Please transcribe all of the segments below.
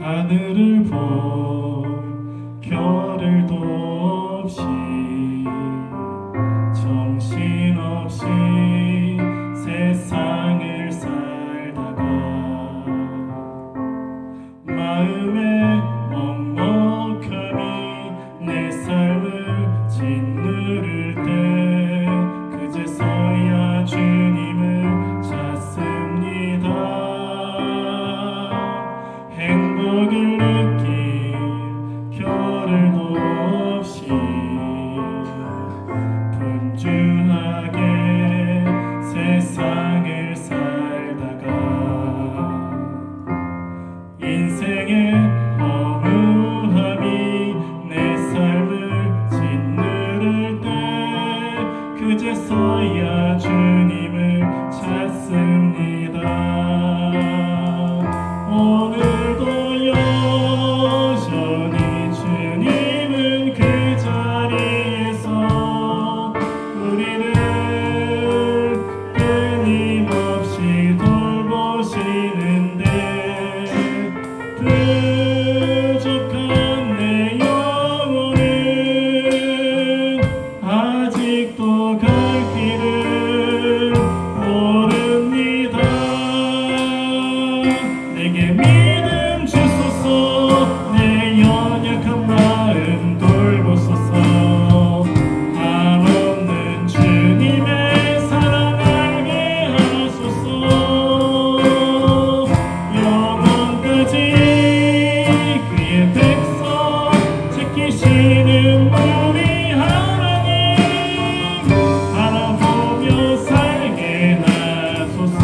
하늘을 볼 겨를도 없이 정신없이 세상을 살다가 마음의 먹먹함이 내 삶을 짓누를 때 그제서야 주님을 찾습니다. 행복을 느낄 겨를도 없이 분주하게 세상을 살다가 인생의 허무함이 내 삶을 짓누를 때 그제서야 주님을 찾습니다. 오늘도 여전히 주님은 그 자리에서 우리를 끊임없이 돌보시는데 부족한 내 영혼은 아직도 갈 길을 모릅니다. 내게 믿음 주소서. 내 연약한 마음 돌보소서. 한없는 주님의 사랑 알게 하소서. 영원까지 그의 백성 지키시는 우리 하나님 바라보며 살게 하소서.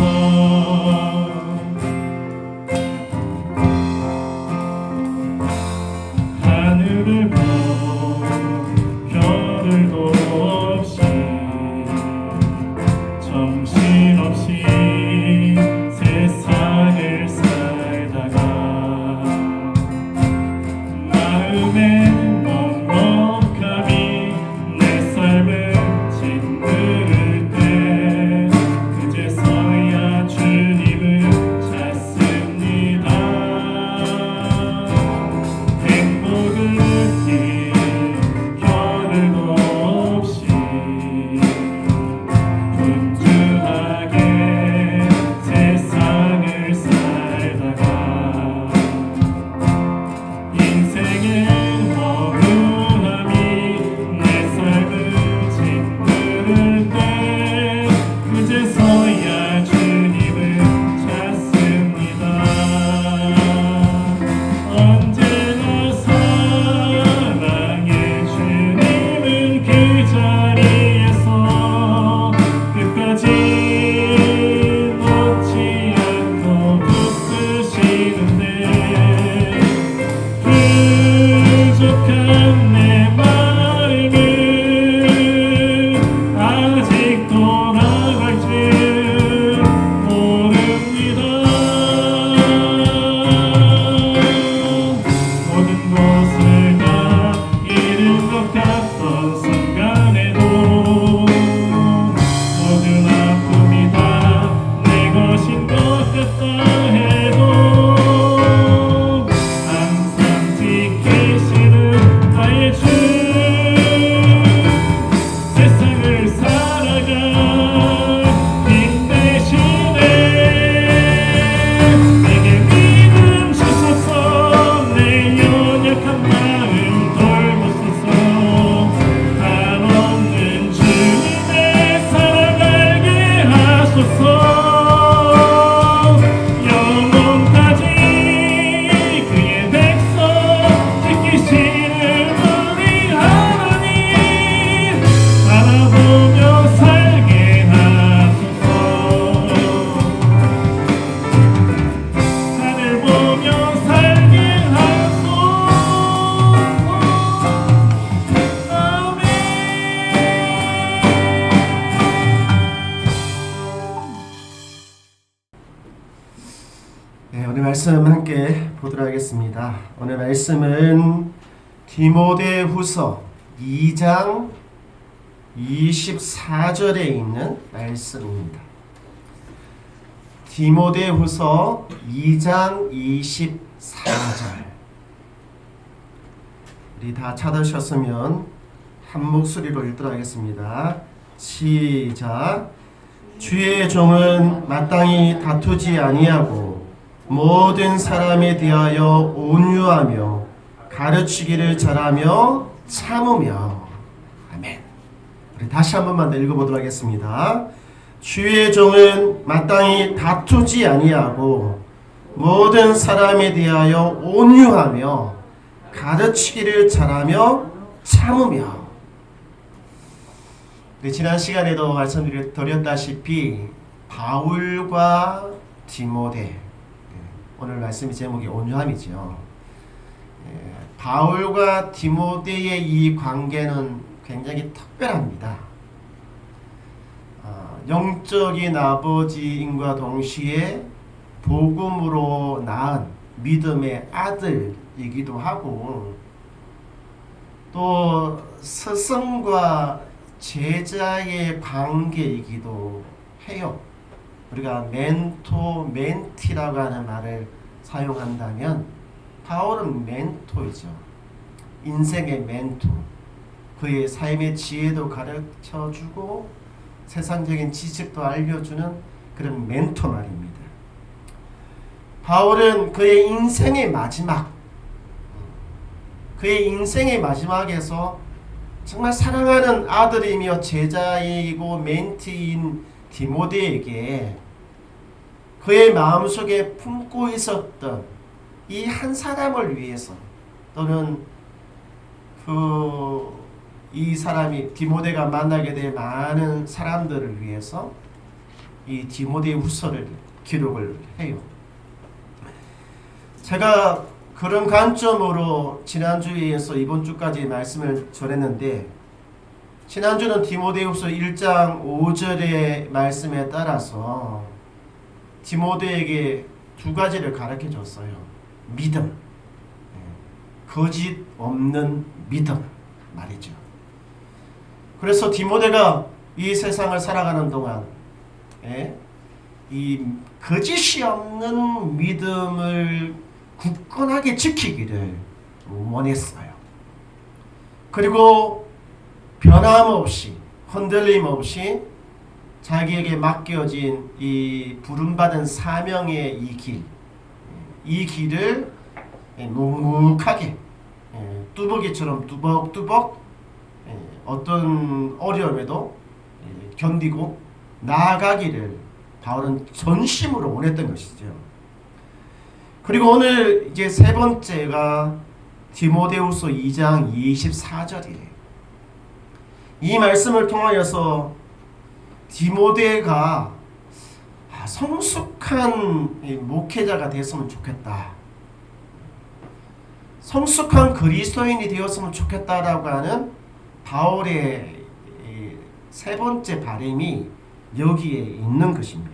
하늘을 볼 겨를도 없이 정신없이 세상을 살다가 마음의 먹먹함이 내 삶을 짓누를 때 그제서야 주님을 찾습니다. 행복을 느낄 겨를도 없이 분주하게 세상을 살다가 인생의 허무함이 내 삶을 짓누를 때 그제서야 주님을 찾습니다. 언제나 사랑의 주님은 그 자리에서 끝까지 놓지 않고 붙드시는데 부족한 내 마음은 아직 돌아갈 줄 모릅니다. 모든 것을 다 잃은 것 같던 순간에도 모든 아픔이 다 내 것인 것 같다 해도 항상 지키시는 나의 주 세상을 살아가 힘내시네. 내게 믿음 주소서. 내 연약한 마음 돌보소서. 한없는 주님의 사랑 알게 하소서. 영원까지 그의 백성 지키시는 우리 하나님 바라보며 살게 하소서. 하늘 보며 살게 하소서. 아멘. 네, 오늘 말씀 함께 보도록 하겠습니다. 오늘 말씀은 디모데후서 2장 24절에 있는 말씀입니다. 디모데후서 2장 24절. 우리 다 찾으셨으면 한 목소리로 읽도록 하겠습니다. 시작. 주의 종은 마땅히 다투지 아니하고 모든 사람에 대하여 온유하며 가르치기를 잘하며 참으며. 아멘. 우리 다시 한 번만 더 읽어보도록 하겠습니다. 주의 종은 마땅히 다투지 아니하고 모든 사람에 대하여 온유하며 가르치기를 잘하며 참으며. 지난 시간에도 말씀드렸다시피 바울과 디모데, 오늘 말씀의 제목이 온유함이죠. 바울과 디모데의 이 관계는 굉장히 특별합니다. 영적인 아버지인과 동시에 복음으로 낳은 믿음의 아들이기도 하고, 또 스승과 제자의 관계이기도 해요. 우리가 멘토, 멘티라고 하는 말을 사용한다면 바울은 멘토이죠. 인생의 멘토. 그의 삶의 지혜도 가르쳐주고 세상적인 지식도 알려주는 그런 멘토 말입니다. 바울은 그의 인생의 마지막에서 정말 사랑하는 아들이며 제자이고 멘티인 디모데에게 그의 마음속에 품고 있었던 이 한 사람을 위해서, 또는 이 사람이 디모데가 만나게 될 많은 사람들을 위해서 이 디모데후서를 기록을 해요. 제가 그런 관점으로 지난주에서 이번 주까지 말씀을 전했는데, 지난주는 디모데후서 1장 5절의 말씀에 따라서 디모데에게 두 가지를 가르쳐 줬어요. 믿음, 거짓 없는 믿음 말이죠. 그래서 디모데가 이 세상을 살아가는 동안 이 거짓이 없는 믿음을 굳건하게 지키기를 원했어요. 그리고 변함없이, 흔들림 없이 자기에게 맡겨진 이 부름받은 사명의 이 길을 묵묵하게 뚜벅이처럼 뚜벅뚜벅 어떤 어려움에도 견디고 나아가기를 바울은 전심으로 원했던 것이죠. 그리고 오늘 이제 세 번째가 디모데후서 2장 24절이에요. 이 말씀을 통하여서 디모데가 성숙한 목회자가 됐으면 좋겠다, 성숙한 그리스도인이 되었으면 좋겠다라고 하는 바울의 세 번째 바람이 여기에 있는 것입니다.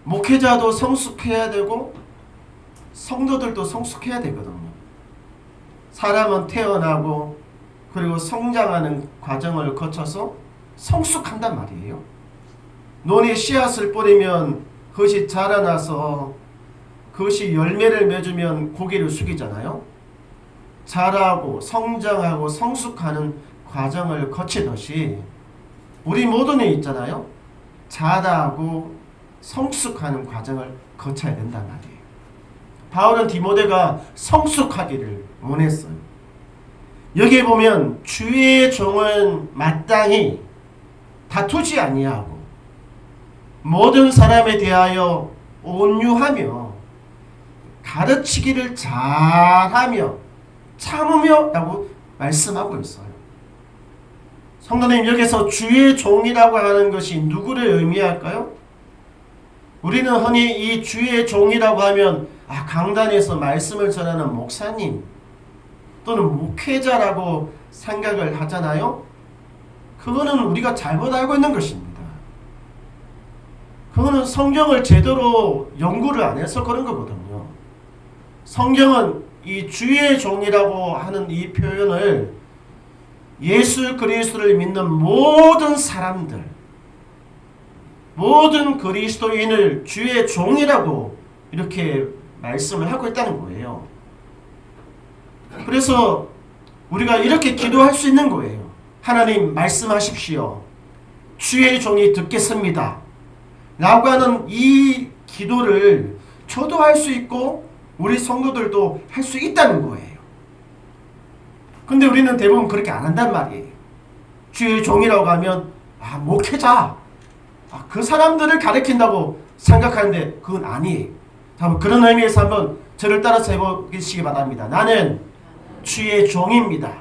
목회자도 성숙해야 되고 성도들도 성숙해야 되거든요. 사람은 태어나고 그리고 성장하는 과정을 거쳐서 성숙한단 말이에요. 논에 씨앗을 뿌리면 그것이 자라나서 그것이 열매를 맺으면 고개를 숙이잖아요. 자라고 성장하고 성숙하는 과정을 거치듯이 우리 모두는 있잖아요. 자라고 성숙하는 과정을 거쳐야 된단 말이에요. 바울은 디모데가 성숙하기를 원했어요. 여기에 보면 주의 종은 마땅히 다투지 아니하고 모든 사람에 대하여 온유하며 가르치기를 잘하며 참으며 라고 말씀하고 있어요. 성도님, 여기서 주의 종이라고 하는 것이 누구를 의미할까요? 우리는 흔히 이 주의 종이라고 하면 강단에서 말씀을 전하는 목사님 또는 목회자라고 생각을 하잖아요. 그거는 우리가 잘못 알고 있는 것입니다. 그거는 성경을 제대로 연구를 안 해서 그런 거거든요. 성경은 이 주의 종이라고 하는 이 표현을 예수 그리스도를 믿는 모든 사람들, 모든 그리스도인을 주의 종이라고 이렇게 말씀을 하고 있다는 거예요. 그래서 우리가 이렇게 기도할 수 있는 거예요. 하나님 말씀하십시오. 주의 종이 듣겠습니다. 라고 하는 이 기도를 저도 할 수 있고 우리 성도들도 할 수 있다는 거예요. 근데 우리는 대부분 그렇게 안 한단 말이에요. 주의 종이라고 하면 목회자, 그 사람들을 가리킨다고 생각하는데 그건 아니에요. 한번 그런 의미에서 한번 저를 따라서 해보시기 바랍니다. 나는 주의 종입니다.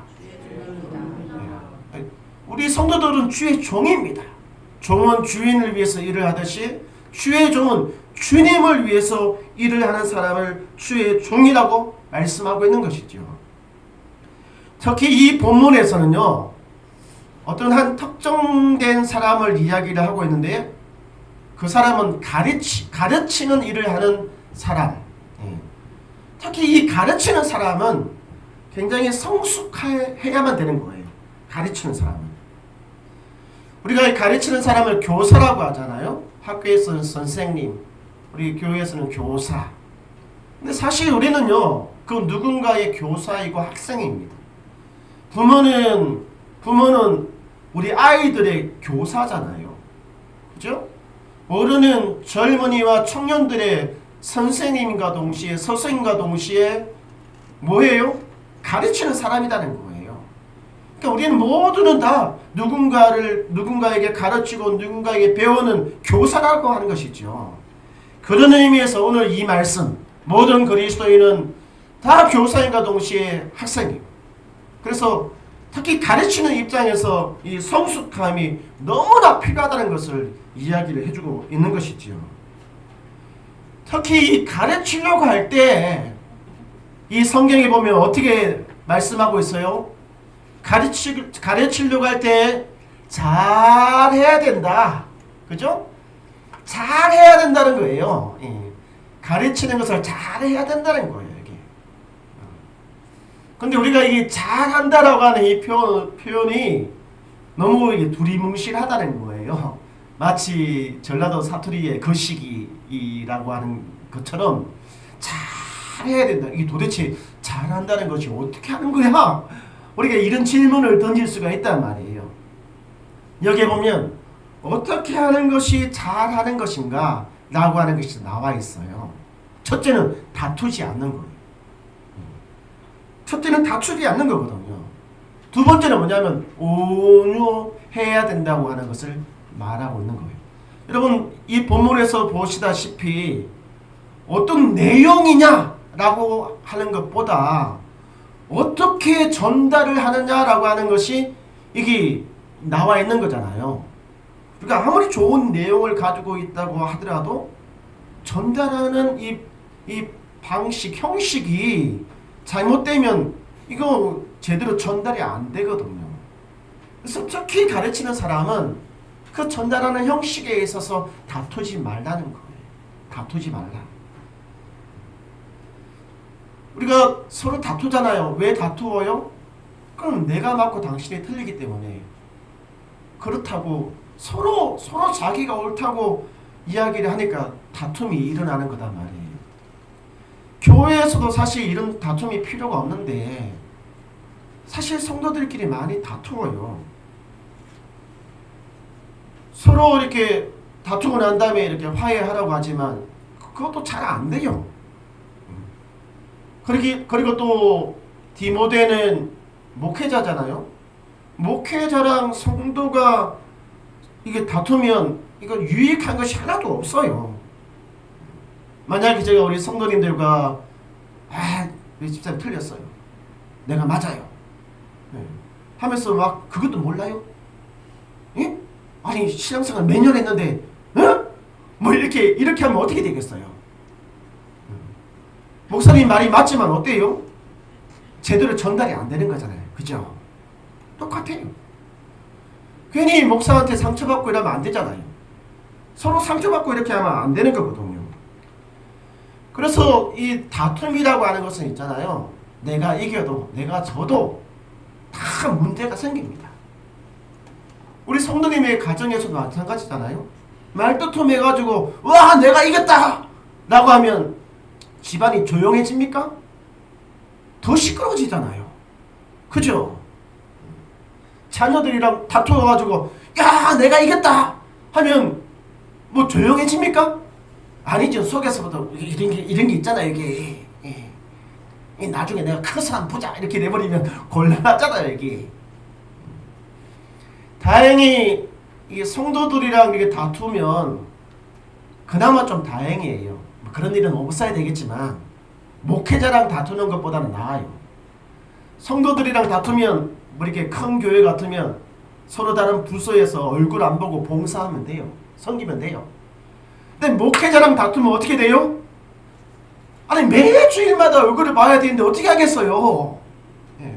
우리 성도들은 주의 종입니다. 종은 주인을 위해서 일을 하듯이 주의 종은 주님을 위해서 일을 하는 사람을 주의 종이라고 말씀하고 있는 것이죠. 특히 이 본문에서는요, 어떤 한 특정된 사람을 이야기를 하고 있는데 그 사람은 가르치는 일을 하는 사람. 특히 이 가르치는 사람은 굉장히 성숙해야만 되는 거예요. 가르치는 사람은. 우리가 가르치는 사람을 교사라고 하잖아요. 학교에서는 선생님, 우리 교회에서는 교사. 근데 사실 우리는요, 그 누군가의 교사이고 학생입니다. 부모는 우리 아이들의 교사잖아요. 그죠? 어른은 젊은이와 청년들의 선생님과 동시에 스승과 동시에 뭐예요? 가르치는 사람이라는 거예요. 그러니까 우리는 모두는 다 누군가에게 가르치고 누군가에게 배우는 교사라고 하는 것이죠. 그런 의미에서 오늘 이 말씀, 모든 그리스도인은 다 교사인과 동시에 학생이에요. 그래서 특히 가르치는 입장에서 이 성숙함이 너무나 필요하다는 것을 이야기를 해주고 있는 것이지요. 특히 이 가르치려고 할 때 이 성경에 보면 어떻게 말씀하고 있어요? 가르치려고 할 때 잘해야 된다. 그죠? 잘해야 된다는 거예요. 가르치는 것을 잘해야 된다는 거예요. 근데 우리가 이게 잘한다라고 하는 이 표현이 너무 이게 두리뭉실하다는 거예요. 마치 전라도 사투리의 거시기라고 하는 것처럼 잘해야 된다. 이게 도대체 잘한다는 것이 어떻게 하는 거야? 우리가 이런 질문을 던질 수가 있단 말이에요. 여기에 보면 어떻게 하는 것이 잘하는 것인가? 라고 하는 것이 나와 있어요. 첫째는 다투지 않는 거예요. 첫째는 다투지 않는 거거든요. 두 번째는 뭐냐면 온유해야 된다고 하는 것을 말하고 있는 거예요. 여러분 이 본문에서 보시다시피 어떤 내용이냐라고 하는 것보다 어떻게 전달을 하느냐라고 하는 것이 이게 나와 있는 거잖아요. 그러니까 아무리 좋은 내용을 가지고 있다고 하더라도 전달하는 이 방식, 형식이 잘못되면 이거 제대로 전달이 안 되거든요. 그래서 특히 가르치는 사람은 그 전달하는 형식에 있어서 다투지 말라는 거예요. 다투지 말라. 우리가 서로 다투잖아요. 왜 다투어요? 그럼 내가 맞고 당신이 틀리기 때문에. 그렇다고 서로 자기가 옳다고 이야기를 하니까 다툼이 일어나는 거단 말이에요. 교회에서도 사실 이런 다툼이 필요가 없는데 사실 성도들끼리 많이 다투어요. 서로 이렇게 다투고 난 다음에 이렇게 화해하라고 하지만 그것도 잘 안 돼요. 그리고 또 디모데는 목회자잖아요. 목회자랑 성도가 이게 다투면 이거 유익한 것이 하나도 없어요. 만약에 제가 우리 성도님들과 우리 집사님 틀렸어요. 내가 맞아요. 하면서 막 그것도 몰라요? 예? 아니 신앙생활 몇 년 했는데 뭐 이렇게 하면 어떻게 되겠어요? 목사님 말이 맞지만 어때요? 제대로 전달이 안 되는 거잖아요. 그죠? 똑같아요. 괜히 목사한테 상처받고 이러면 안 되잖아요. 서로 상처받고 이렇게 하면 안 되는 거거든요. 그래서 이 다툼이라고 하는 것은 있잖아요. 내가 이겨도 내가 져도 다 문제가 생깁니다. 우리 성도님의 가정에서도 마찬가지잖아요. 말다툼 해가지고 와 내가 이겼다 라고 하면 집안이 조용해집니까? 더 시끄러워지잖아요. 그죠? 자녀들이랑 다투어가지고 야 내가 이겼다 하면 뭐 조용해집니까? 아니죠. 속에서부터 이런 게 있잖아요. 이게 나중에 내가 커서 한번 보자 이렇게 내버리면 곤란하잖아요. 이게 다행히 이 성도들이랑 이렇게 다투면 그나마 좀 다행이에요. 뭐 그런 일은 없어야 되겠지만 목회자랑 다투는 것보다는 나아요. 성도들이랑 다투면 뭐 이렇게 큰 교회 같으면 서로 다른 부서에서 얼굴 안 보고 봉사하면 돼요. 섬기면 돼요. 근데 목회자랑 다투면 어떻게 돼요? 아니 매주일마다 얼굴을 봐야 되는데 어떻게 하겠어요? 예.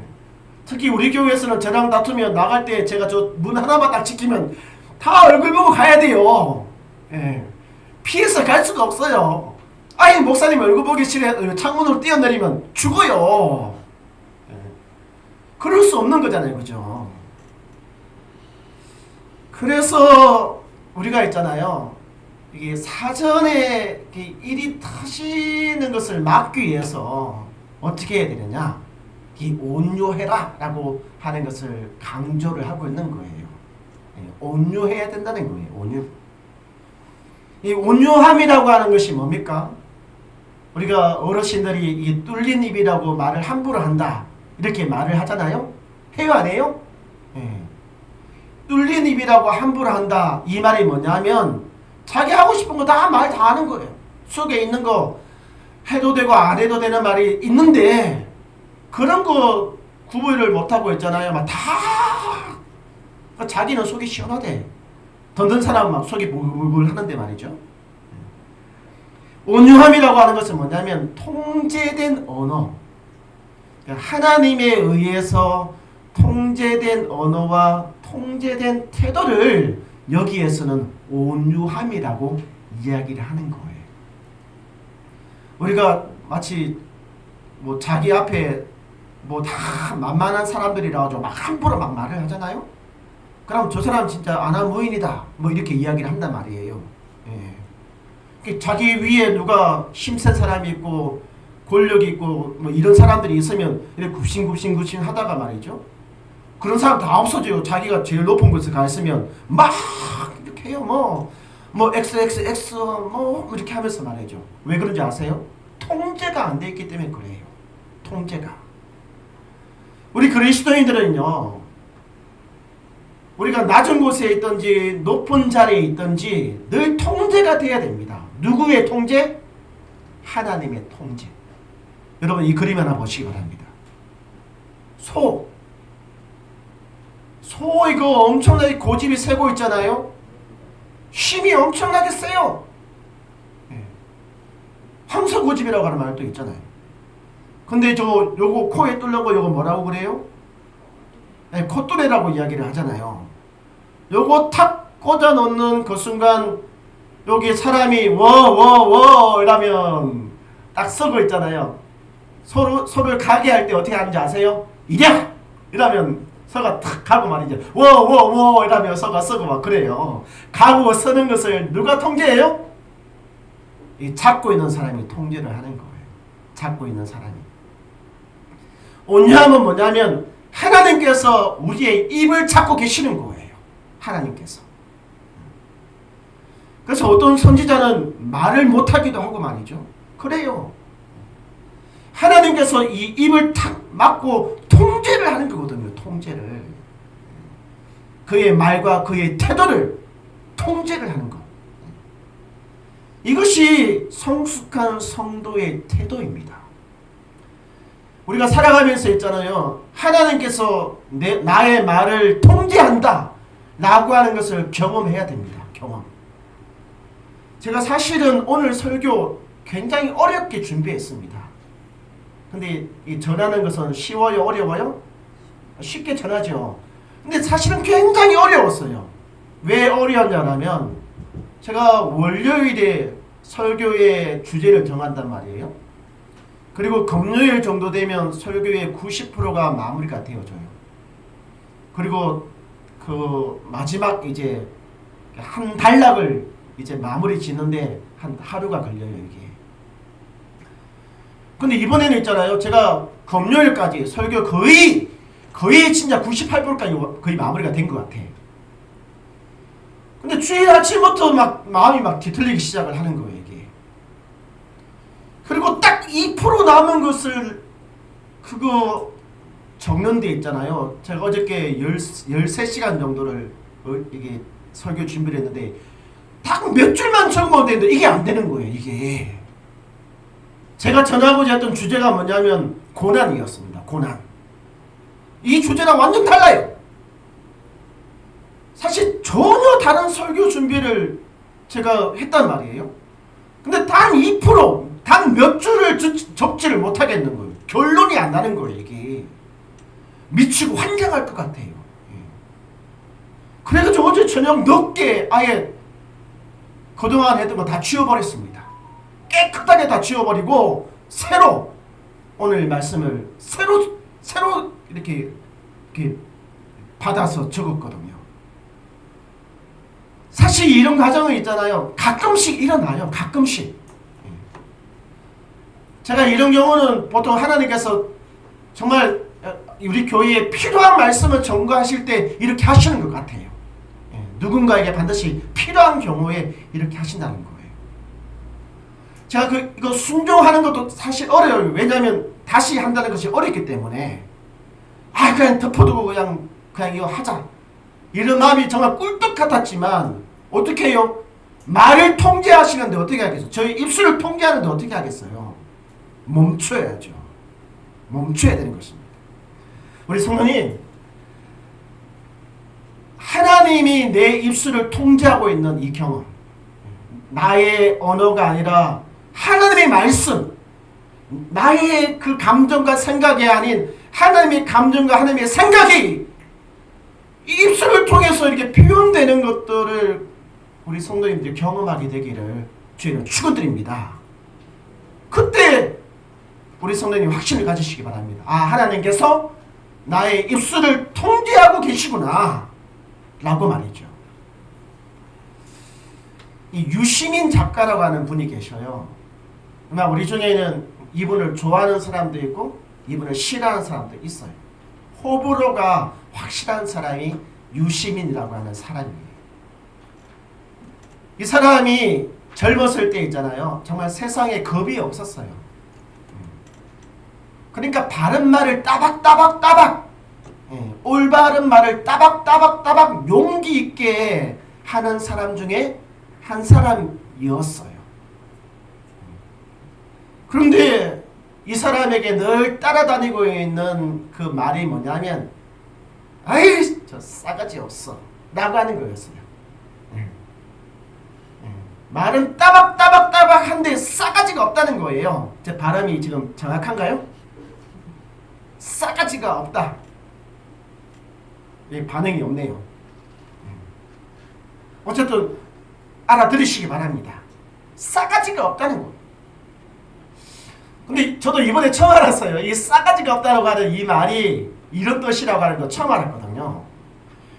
특히 우리 교회에서는 저랑 다투면 나갈 때 제가 저 문 하나만 딱 지키면 다 얼굴 보고 가야 돼요. 예. 피해서 갈 수가 없어요. 아니 목사님 얼굴 보기 싫어 창문으로 뛰어내리면 죽어요. 예. 그럴 수 없는 거잖아요. 그죠? 그래서 우리가 있잖아요. 이게 사전에 일이 터지는 것을 막기 위해서 어떻게 해야 되느냐? 이 온유해라 라고 하는 것을 강조를 하고 있는 거예요. 온유해야 된다는 거예요. 온유. 이 온유함이라고 하는 것이 뭡니까? 우리가 어르신들이 이 뚫린 입이라고 말을 함부로 한다 이렇게 말을 하잖아요. 해요 안 해요? 뚫린 입이라고 함부로 한다 이 말이 뭐냐면 자기 하고 싶은 거 다 말 다 하는 거예요. 속에 있는 거 해도 되고 안 해도 되는 말이 있는데 그런 거 구분을 못하고 있잖아요. 막 다 자기는 속이 시원하대. 듣는 사람은 막 속이 불불불 하는데 말이죠. 온유함이라고 하는 것은 뭐냐면 통제된 언어. 하나님에 의해서 통제된 언어와 통제된 태도를 여기에서는 온유함이라고 이야기를 하는 거예요. 우리가 마치 뭐 자기 앞에 뭐 다 만만한 사람들이라 가지고 막 함부로 막 말을 하잖아요. 그럼 저 사람 진짜 아나무인이다 뭐 이렇게 이야기를 한단 말이에요. 예. 자기 위에 누가 힘센 사람이 있고 권력이 있고 뭐 이런 사람들이 있으면 이렇게 굽신굽신 하다가 말이죠. 그런 사람 다 없어져요. 자기가 제일 높은 곳에 가 있으면 막 이렇게 해요. 뭐 XXX 뭐 이렇게 하면서 말이죠. 왜 그런지 아세요? 통제가 안 돼 있기 때문에 그래요. 통제가. 우리 그리스도인들은요. 우리가 낮은 곳에 있든지 높은 자리에 있든지 늘 통제가 돼야 됩니다. 누구의 통제? 하나님의 통제. 여러분 이 그림 하나 보시기 바랍니다. 소 이거 엄청나게 고집이 세고 있잖아요. 힘이 엄청나게 세요. 황소 고집이라고 하는 말도 있잖아요. 근데 요거 코에 뚫는 거 요거 뭐라고 그래요? 콧뚜레라고 이야기를 하잖아요. 요거 탁 꽂아 놓는 그 순간 여기 사람이 워워워 이러면 딱 서고 있잖아요. 소를 가게 할 때 어떻게 하는지 아세요? 이랴! 이러면 서가 탁 가고 말이죠. 워워워 이러면 서가 서고 막 그래요. 가고 서는 것을 누가 통제해요? 이 잡고 있는 사람이 통제를 하는 거예요. 잡고 있는 사람이. 온유함은 뭐냐면 하나님께서 우리의 입을 잡고 계시는 거예요. 하나님께서. 그래서 어떤 선지자는 말을 못하기도 하고 말이죠. 그래요. 하나님께서 이 입을 탁 막고 통제를 하는 거거든요. 통제를. 그의 말과 그의 태도를 통제를 하는 것. 이것이 성숙한 성도의 태도입니다. 우리가 살아가면서 있잖아요. 하나님께서 나의 말을 통제한다 라고 하는 것을 경험해야 됩니다. 경험. 제가 사실은 오늘 설교 굉장히 어렵게 준비했습니다. 근데 이 전하는 것은 쉬워요? 어려워요? 쉽게 전하죠. 근데 사실은 굉장히 어려웠어요. 왜 어려웠냐면 제가 월요일에 설교의 주제를 정한단 말이에요. 그리고 금요일 정도 되면 설교의 90%가 마무리가 되어져요. 그리고 그 마지막 이제 한 단락을 이제 마무리 짓는데 한 하루가 걸려요, 이게. 근데 이번에는 있잖아요. 제가 금요일까지 설교 거의 진짜 98%까지 거의 마무리가 된 것 같아. 근데 주일 아침부터 막 마음이 막 뒤틀리기 시작을 하는 거예요, 이게. 그리고 딱 2% 남은 것을 그거 적는 데 있잖아요. 제가 어저께 13시간 정도를 이게 설교 준비를 했는데 딱 몇 줄만 적으면 되는데 이게 안 되는 거예요, 이게. 제가 전하고자 했던 주제가 뭐냐면 고난이었습니다. 고난. 이 주제랑 완전 달라요. 사실 전혀 다른 설교 준비를 제가 했단 말이에요. 근데 단 2%, 단 몇 줄을 적지를 못하겠는 거예요. 결론이 안 나는 거예요, 이게. 미치고 환장할 것 같아요. 그래가지고 어제 저녁 늦게 아예 그동안 했던 거 다 지워버렸습니다. 깨끗하게 다 지워버리고 새로 오늘 말씀을 새로 이렇게 받아서 적었거든요. 사실 이런 과정은 있잖아요. 가끔씩 일어나요. 가끔씩. 제가 이런 경우는 보통 하나님께서 정말 우리 교회에 필요한 말씀을 전거하실 때 이렇게 하시는 것 같아요. 누군가에게 반드시 필요한 경우에 이렇게 하신다는 거예요. 제가 이거 순종하는 것도 사실 어려워요. 왜냐하면 다시 한다는 것이 어렵기 때문에 그냥 덮어두고 그냥 이거 하자 이런 마음이 정말 꿀떡 같았지만 어떻게 해요? 말을 통제하시는데 어떻게 하겠어요? 저희 입술을 통제하는데 어떻게 하겠어요? 멈춰야죠. 멈춰야 되는 것입니다. 우리 성도님, 하나님이 내 입술을 통제하고 있는 이 경험, 나의 언어가 아니라 하나님의 말씀, 나의 그 감정과 생각이 아닌 하나님의 감정과 하나님의 생각이 이 입술을 통해서 이렇게 표현되는 것들을 우리 성도님들이 경험하게 되기를 주님은 축원드립니다. 그때 우리 성도님 확신을 가지시기 바랍니다. 하나님께서 나의 입술을 통제하고 계시구나 라고 말이죠. 이 유시민 작가라고 하는 분이 계셔요. 아마 우리 중에는 이분을 좋아하는 사람도 있고 이분을 싫어하는 사람도 있어요. 호불호가 확실한 사람이 유시민이라고 하는 사람이에요. 이 사람이 젊었을 때 있잖아요. 정말 세상에 겁이 없었어요. 그러니까 바른 말을 따박따박 올바른 말을 따박따박 용기 있게 하는 사람 중에 한 사람이었어요. 그런데 이 사람에게 늘 따라다니고 있는 그 말이 뭐냐면 저 싸가지 없어 라고 하는 거였어요. 말은 따박따박 한데 싸가지가 없다는 거예요. 제 발음이 지금 정확한가요? 싸가지가 없다. 반응이 없네요. 어쨌든 알아들으시기 바랍니다. 싸가지가 없다는 거예요. 근데 저도 이번에 처음 알았어요. 이 싸가지가 없다고 하는 이 말이 이런 뜻이라고 하는 거 처음 알았거든요.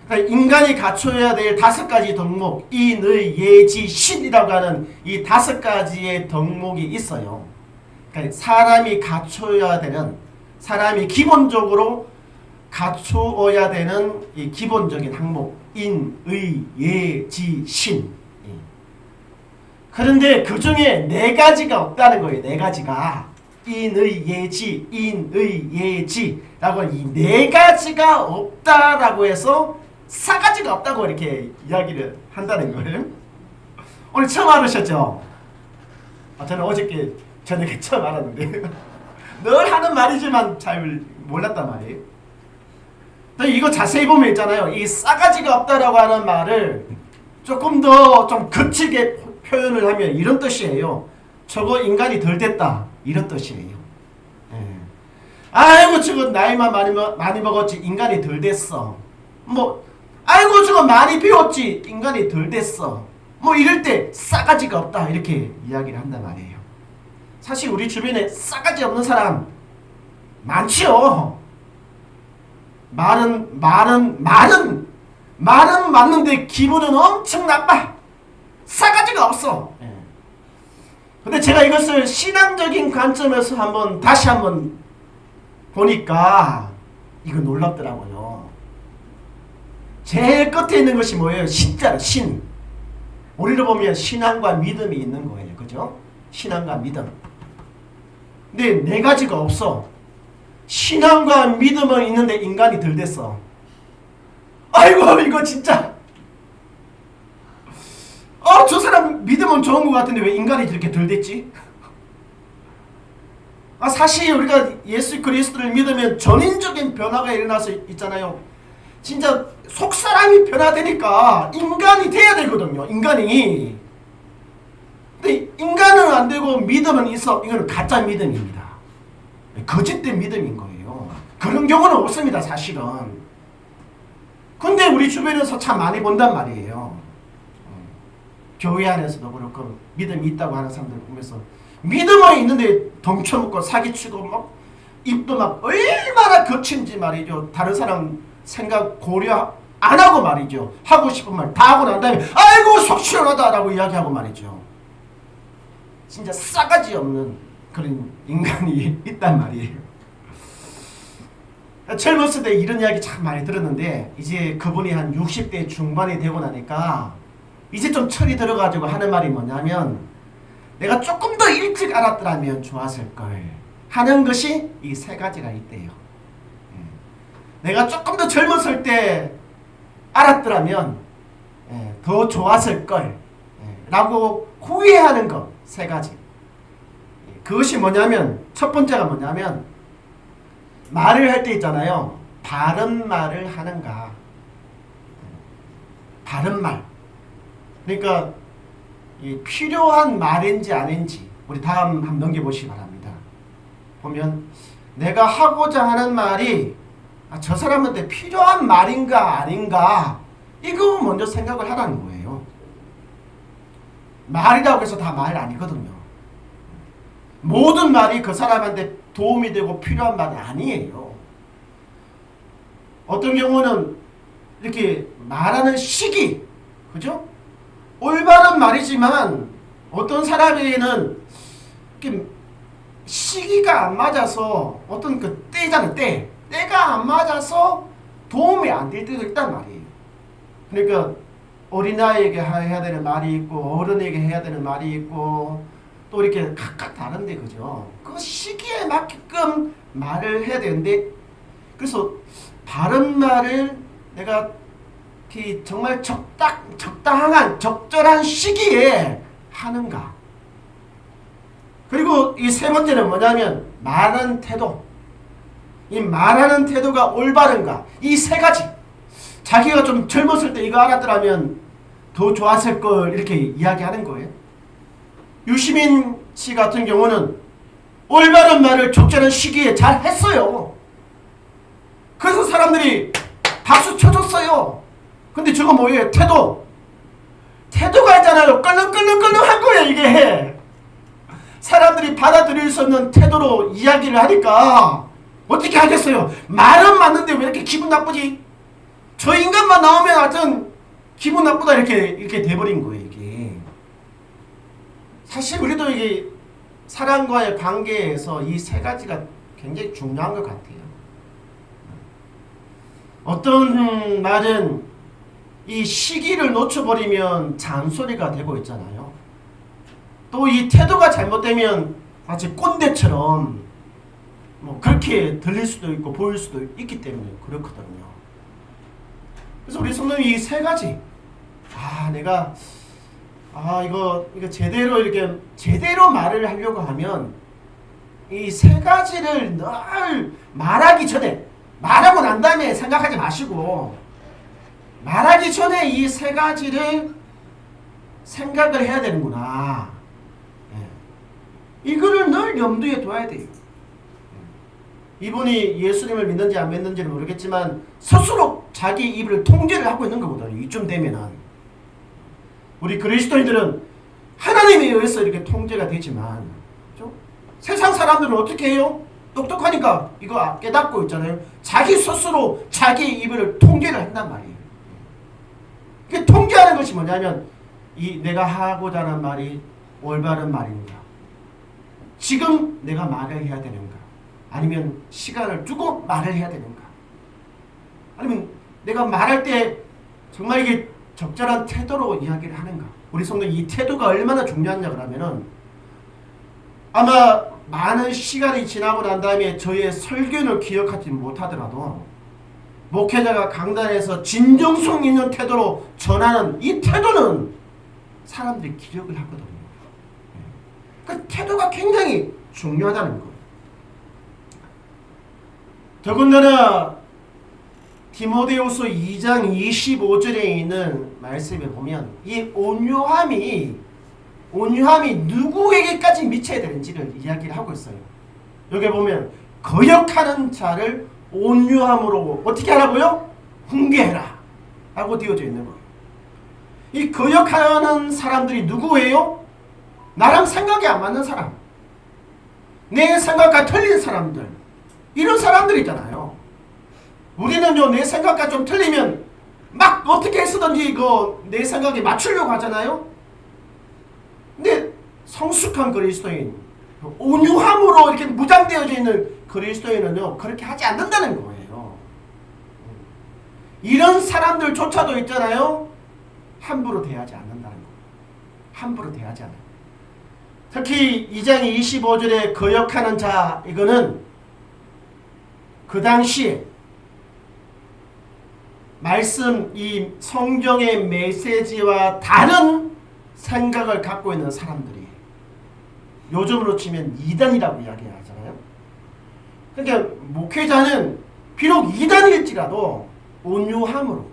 그러니까 인간이 갖춰야 될 5가지 덕목, 인의, 예지, 신이라고 하는 이 5가지의 덕목이 있어요. 그러니까 사람이 기본적으로 갖추어야 되는 이 기본적인 항목, 인, 의, 예, 지, 신. 그런데 그 중에 4가지가 없다는 거예요. 4가지가. 인의, 예지, 인의, 예지라고 이 4가지가 없다라고 해서 싸가지가 없다고 이렇게 이야기를 한다는 거예요. 오늘 처음 알으셨죠? 저는 어저께 저녁에 처음 알았는데 늘 하는 말이지만 잘 몰랐단 말이에요. 이거 자세히 보면 있잖아요. 이 싸가지가 없다라고 하는 말을 조금 더 좀 거칠게 표현을 하면 이런 뜻이에요. 저거 인간이 덜 됐다 이런 뜻이에요. 아이고 저거 나이만 많이 먹었지 인간이 덜 됐어. 아이고 저거 많이 배웠지 인간이 덜 됐어. 이럴 때 싸가지가 없다 이렇게 이야기를 한단 말이에요. 사실 우리 주변에 싸가지 없는 사람 많지요. 말은 맞는데 기분은 엄청 나빠. 싸가지가 없어. 예. 근데 제가 이것을 신앙적인 관점에서 다시 한번 보니까 이거 놀랍더라고요. 제일 끝에 있는 것이 뭐예요? 신자라, 신. 우리로 보면 신앙과 믿음이 있는 거예요. 그죠? 신앙과 믿음. 근데 네 가지가 없어. 신앙과 믿음은 있는데 인간이 덜 됐어. 아이고, 이거 진짜. 저 사람 믿음은 좋은 것 같은데 왜 인간이 이렇게 덜 됐지? 사실 우리가 예수 그리스도를 믿으면 전인적인 변화가 일어나서 있잖아요. 진짜 속사람이 변화되니까 인간이 돼야 되거든요. 인간이. 근데 인간은 안 되고 믿음은 있어. 이거는 가짜 믿음입니다. 거짓된 믿음인 거예요. 그런 경우는 없습니다, 사실은. 근데 우리 주변에서 참 많이 본단 말이에요. 교회 안에서도 그렇고 믿음이 있다고 하는 사람들 보면서 믿음은 있는데 덩쳐먹고 사기치고 막 입도 막 얼마나 거친지 말이죠. 다른 사람 생각 고려 안 하고 말이죠. 하고 싶은 말 다 하고 난 다음에 아이고 속 시원하다라고 이야기하고 말이죠. 진짜 싸가지 없는 그런 인간이 있단 말이에요. 젊었을 때 이런 이야기 참 많이 들었는데 이제 그분이 한 60대 중반이 되고 나니까 이제 좀 철이 들어가지고 하는 말이 뭐냐면 내가 조금 더 일찍 알았더라면 좋았을걸 하는 것이 이 세 가지가 있대요. 내가 조금 더 젊었을 때 알았더라면 더 좋았을걸 라고 후회하는 것 세 가지. 그것이 뭐냐면 첫 번째가 뭐냐면 말을 할 때 있잖아요. 바른 말을 하는가. 바른 말. 그러니까 필요한 말인지 아닌지 우리 다음 한번 넘겨보시기 바랍니다. 보면 내가 하고자 하는 말이 저 사람한테 필요한 말인가 아닌가 이거 먼저 생각을 하라는 거예요. 말이라고 해서 다 말 아니거든요. 모든 말이 그 사람한테 도움이 되고 필요한 말이 아니에요. 어떤 경우는 이렇게 말하는 시기, 그죠? 올바른 말이지만 어떤 사람에게는 이렇게 시기가 안 맞아서 어떤 그 때잖아요. 때가 안 맞아서 도움이 안 될 때도 있단 말이에요. 그러니까 어린아이에게 해야 되는 말이 있고 어른에게 해야 되는 말이 있고 또 이렇게 각각 다른데 그죠? 그 시기에 맞게끔 말을 해야 되는데 그래서 바른 말을 내가 정말 적당한 적절한 시기에 하는가. 그리고 이 세 번째는 뭐냐면 말하는 태도. 이 말하는 태도가 올바른가. 이 세 가지. 자기가 좀 젊었을 때 이거 알았더라면 더 좋았을 걸 이렇게 이야기하는 거예요. 유시민 씨 같은 경우는 올바른 말을 적절한 시기에 잘 했어요. 그래서 사람들이 박수 쳐줬어요. 근데 저거 뭐예요? 태도가 있잖아요. 끌렁끌렁끌렁한 거예요 이게. 사람들이 받아들일 수 없는 태도로 이야기를 하니까 어떻게 하겠어요? 말은 맞는데 왜 이렇게 기분 나쁘지? 저 인간만 나오면 하여튼 기분 나쁘다 이렇게 돼버린 거예요 이게. 사실 우리도 이게 사람과의 관계에서 이 세 가지가 굉장히 중요한 것 같아요. 어떤 말은 이 시기를 놓쳐버리면 잔소리가 되고 있잖아요. 또 이 태도가 잘못되면 마치 꼰대처럼 뭐 그렇게 들릴 수도 있고 보일 수도 있기 때문에 그렇거든요. 그래서 우리 성도님이 이 세 가지 내가 이거 제대로 말을 하려고 하면 이 세 가지를 늘 말하기 전에 말하고 난 다음에 생각하지 마시고 말하기 전에 이 세 가지를 생각을 해야 되는구나. 이거를 늘 염두에 둬야 돼요. 이분이 예수님을 믿는지 안 믿는지는 모르겠지만 스스로 자기 입을 통제를 하고 있는 거거든요. 이쯤 되면은 우리 그리스도인들은 하나님에 의해서 이렇게 통제가 되지만 그렇죠? 세상 사람들은 어떻게 해요? 똑똑하니까 이거 깨닫고 있잖아요. 자기 스스로 자기 입을 통제를 한단 말이에요. 통제하는 것이 뭐냐면 이 내가 하고자 하는 말이 올바른 말인가? 지금 내가 말을 해야 되는가? 아니면 시간을 두고 말을 해야 되는가? 아니면 내가 말할 때 정말 이게 적절한 태도로 이야기를 하는가? 우리 성도 이 태도가 얼마나 중요하냐 그러면은 아마 많은 시간이 지나고 난 다음에 저의 설교를 기억하지 못하더라도 목회자가 강단에서 진정성 있는 태도로 전하는 이 태도는 사람들이 기억을 하거든요. 그 태도가 굉장히 중요하다는 거예요. 더군다나 디모데후서 2장 25절에 있는 말씀에 보면 이 온유함이 누구에게까지 미쳐야 되는지를 이야기를 하고 있어요. 여기 보면 거역하는 자를 온유함으로 어떻게 하라고요? 훈계해라 라고 되어져 있는 거예요. 이 거역하는 사람들이 누구예요? 나랑 생각이 안 맞는 사람, 내 생각과 틀린 사람들, 이런 사람들이잖아요. 우리는요, 내 생각과 좀 틀리면 막 어떻게 해서든지 내 생각에 맞추려고 하잖아요. 근데 성숙한 그리스도인, 온유함으로 이렇게 무장되어져 있는 그리스도인은요, 그렇게 하지 않는다는 거예요. 이런 사람들조차도 있잖아요, 함부로 대하지 않는다는 거예요. 함부로 대하지 않아요. 특히 2장 25절에 거역하는 자, 이거는 그 당시에 말씀, 이 성경의 메시지와 다른 생각을 갖고 있는 사람들이 요즘으로 치면 이단이라고 이야기하잖아요. 그러니까 목회자는 비록 이단일지라도 온유함으로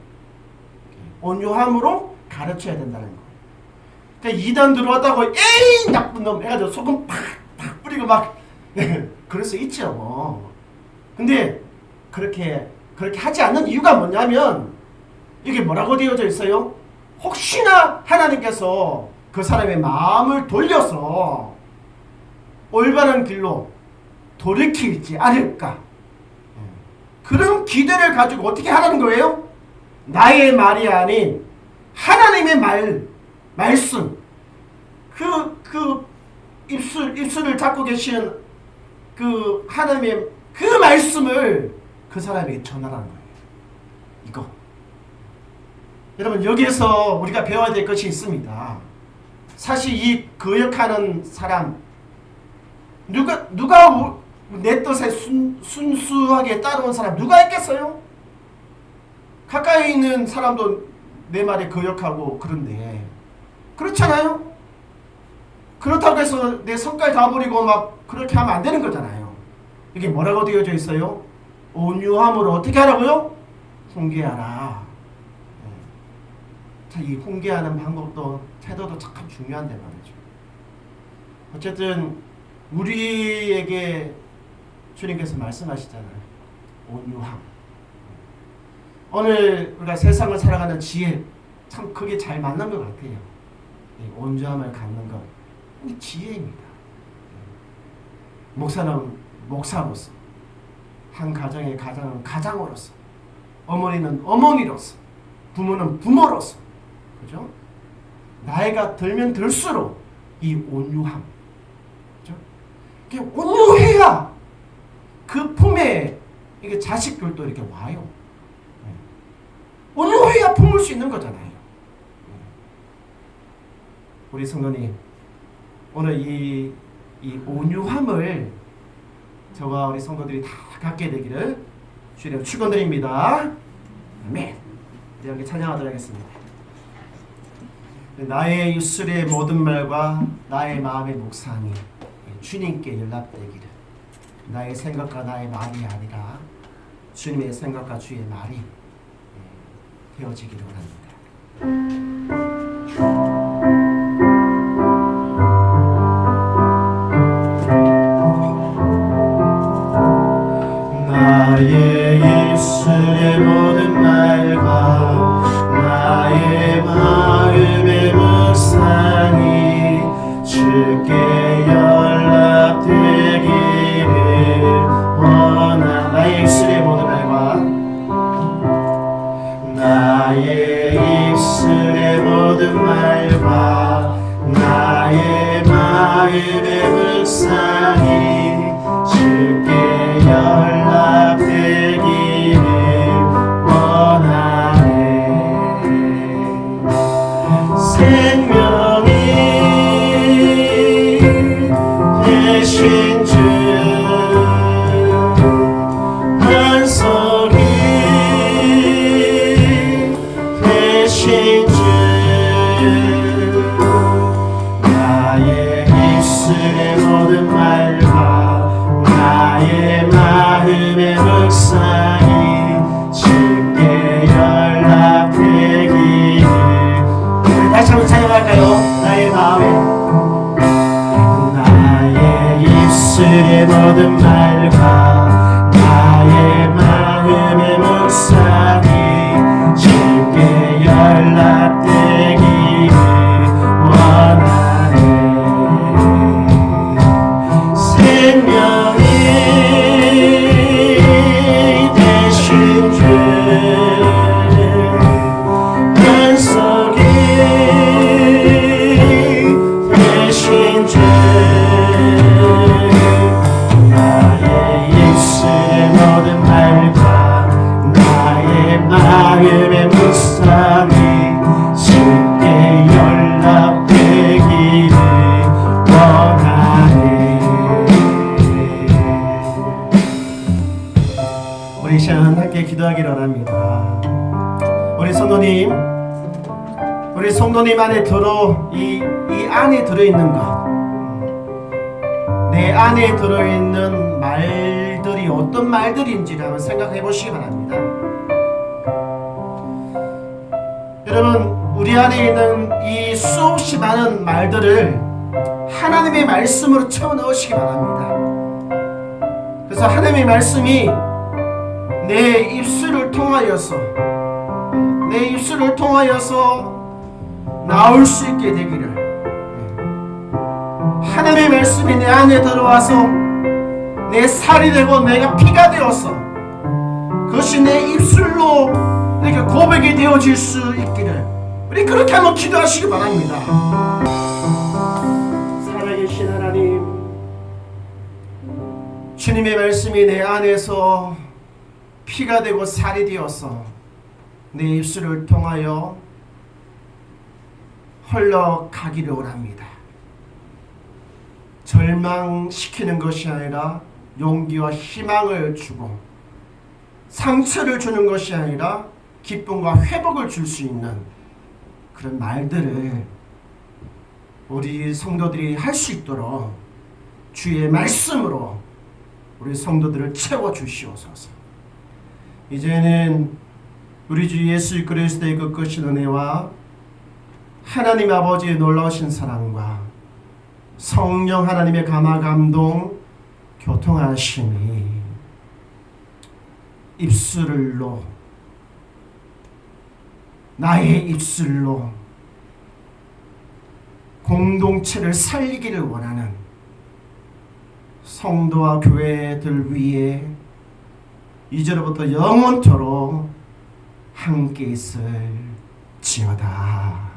가르쳐야 된다는 거예요. 그러니까 이단 들어왔다고 에이 나쁜 놈 해가지고 소금 팍팍 뿌리고 막 그럴 수 있죠 뭐. 근데 그렇게 하지 않는 이유가 뭐냐면 이게 뭐라고 되어져 있어요? 혹시나 하나님께서 그 사람의 마음을 돌려서 올바른 길로 돌이킬지 않을까, 그런 기대를 가지고 어떻게 하라는 거예요? 나의 말이 아닌 하나님의 말씀, 그 입술을 잡고 계신 그 하나님의 그 말씀을 그 사람에게 전하라는 거예요. 이거. 여러분, 여기에서 우리가 배워야 될 것이 있습니다. 사실 이 거역하는 사람, 누가 내 뜻에 순수하게 따르는 사람 누가 있겠어요? 가까이 있는 사람도 내 말에 거역하고 그런데 그렇잖아요? 그렇다고 해서 내 성깔 다 버리고 막 그렇게 하면 안 되는 거잖아요. 이게 뭐라고 되어져 있어요? 온유함으로 어떻게 하라고요? 훈계하라. 자, 이 훈계하는 방법도 태도도 참 중요한데 말이죠. 어쨌든 우리에게 주님께서 말씀하시잖아요. 온유함. 오늘 우리가 세상을 살아가는 지혜, 참 그게 잘 맞는 것 같아요. 이 온유함을 갖는 것, 이 지혜입니다. 목사는 목사로서, 한 가정의 가장은 가장으로서, 어머니는 어머니로서, 부모는 부모로서, 그죠? 나이가 들면 들수록 이 온유함, 그죠? 이게 온유해야 그 품에 이게 자식들도 이렇게 와요. 온유해야 품을 수 있는 거잖아요. 우리 성도님, 오늘 이 온유함을 저와 우리 성도들이 다 갖게 되기를 주님 축원드립니다. 아멘. 이제 함께 찬양하도록 하겠습니다. 나의 입술의 모든 말과 나의 마음의 묵상이 주님께 연락되기를, 나의 생각과 나의 말이 아니라 주님의 생각과 주의 말이 되어지기를 원합니다. 나의 입술의 모든 말과 나의 마음의 묵상이 주께 연락되기를 원하. 나의 입술의 모든 말과 나의 입술의 묵상이 쉽게 연락되기를 원하네. 생명이 되신 주 반석이 되신 주 나의 입술의 모든 말과 나의 마음의 묵상이 쉽게 연락되기를. 우리 다시 한번 찬양할까요? 나의 마음에 나의 입술의 모든 말과 나의 마음의 묵상이 쉽게 연락되기를 원하네. 생명이 되신 주 반석이 되신 주 나의 입술의 모든 말과 나의 마음의 묵상이 쉽게 연락되기를 원하네. 우리 시간 함께 기도하기를 원합니다. 우리 성도님 안에 이 안에 들어있는 것, 내 안에 들어있는 말들이 어떤 말들인지를 한번 생각해 보시기 바랍니다. 여러분, 우리 안에 있는 이 수없이 많은 말들을 하나님의 말씀으로 채워 넣으시기 바랍니다. 그래서 하나님의 말씀이 내 입술을 통하여서 나올 수 있게 되기를. 하나님의 말씀이 내 안에 들어와서 내 살이 되고 내가 피가 되어서 그것이 내 입술로 이렇게 고백이 되어질 수 있기를. 우리 그렇게 한번 기도하시기 바랍니다. 살아계신 하나님, 주님의 말씀이 내 안에서 피가 되고 살이 되어서 내 입술을 통하여 흘러가기를 원합니다. 절망시키는 것이 아니라 용기와 희망을 주고, 상처를 주는 것이 아니라 기쁨과 회복을 줄 수 있는 그런 말들을 우리 성도들이 할 수 있도록 주의 말씀으로 우리 성도들을 채워주시옵소서. 이제는 우리 주 예수 그리스도의 그 끝인 은혜와 하나님 아버지의 놀라우신 사랑과 성령 하나님의 감화 감동 교통하심이 입술로, 나의 입술로 공동체를 살리기를 원하는 성도와 교회들 위에 이제로부터 영원토록 함께 있을지어다.